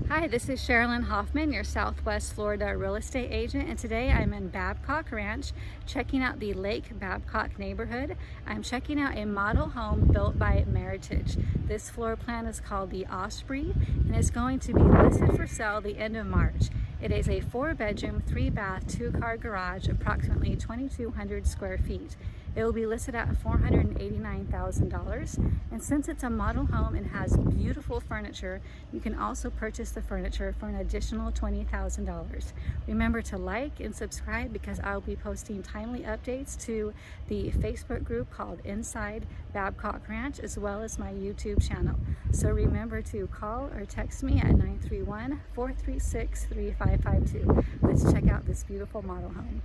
Hi, this is Sherilyn Hoffman, your Southwest Florida real estate agent, and today I'm in Babcock Ranch checking out the Lake Babcock neighborhood. I'm checking out a model home built by Meritage. This floor plan is called the OSPREY and is going to be listed for sale the end of March. It is a 4-bedroom, 3-bath, 2-car garage, approximately 2,200 square feet. It will be listed at $489,000, and since it's a model home and has beautiful furniture, you can also purchase the furniture for an additional $20,000. Remember to like and subscribe because I'll be posting timely updates to the Facebook group called Inside Babcock Ranch, as well as my YouTube channel. So remember to call or text me at 931-436-3552. Let's check out this beautiful model home.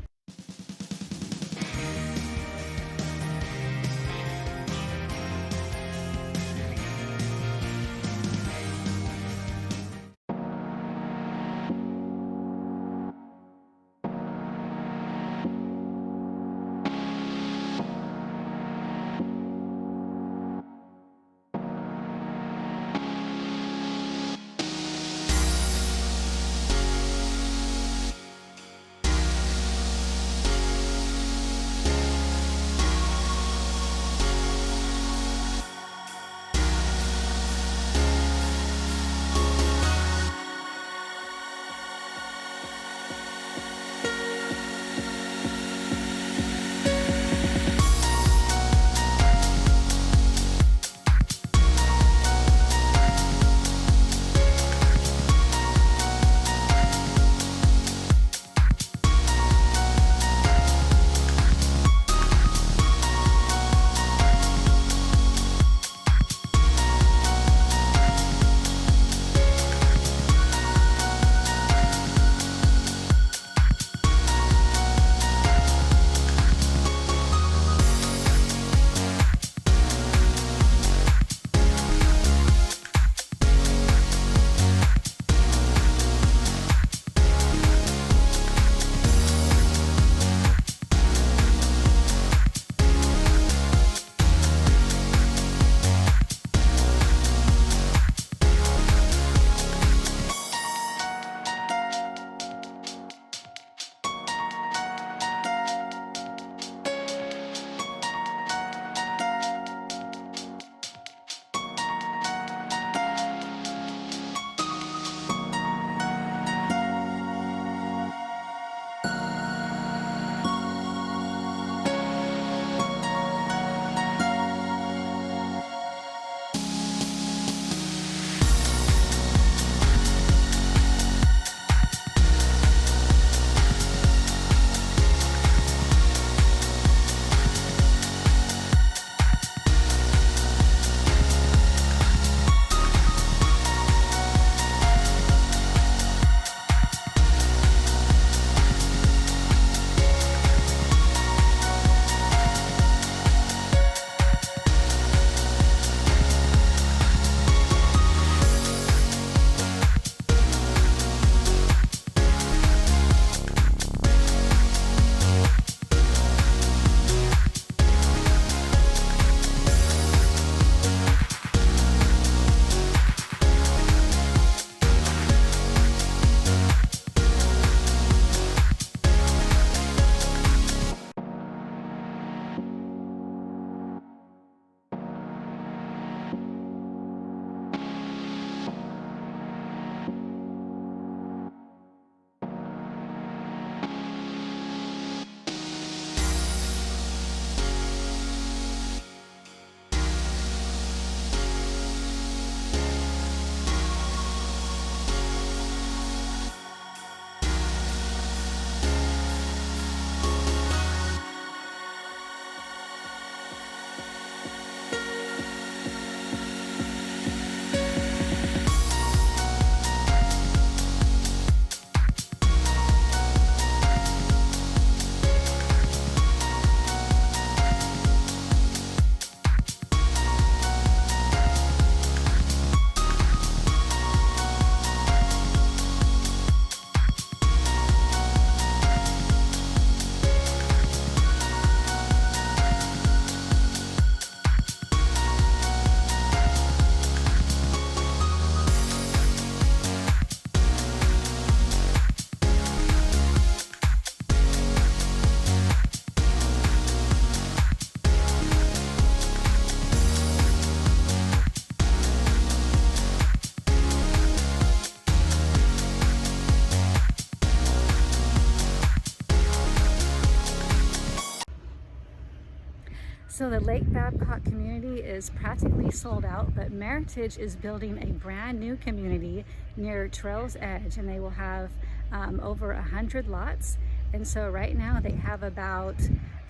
So the Lake Babcock community is practically sold out, but Meritage is building a brand new community near Trail's Edge, and they will have over 100 lots. And so right now they have about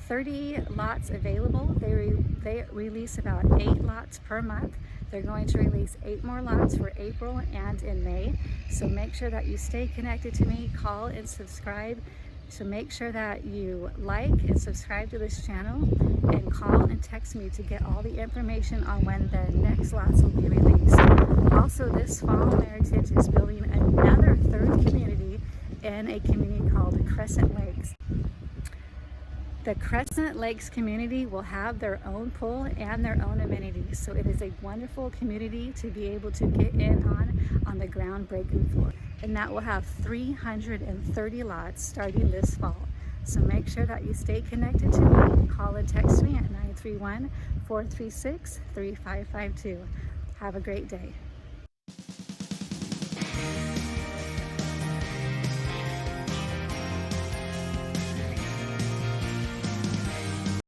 30 lots available. They release about 8 lots per month. They're going to release 8 more lots for April and in May. So make sure that you stay connected to me, call and subscribe. So make sure that you like and subscribe to this channel, and call and text me to get all the information on when the next lots will be released. Also, this fall, Meritage is building another 3rd community in a community called Crescent Lakes. The Crescent Lakes community will have their own pool and their own amenities, so it is a wonderful community to be able to get in on the groundbreaking floor. And that will have 330 lots starting this fall. So make sure that you stay connected to me. Call and text me at 931-436-3552. Have a great day.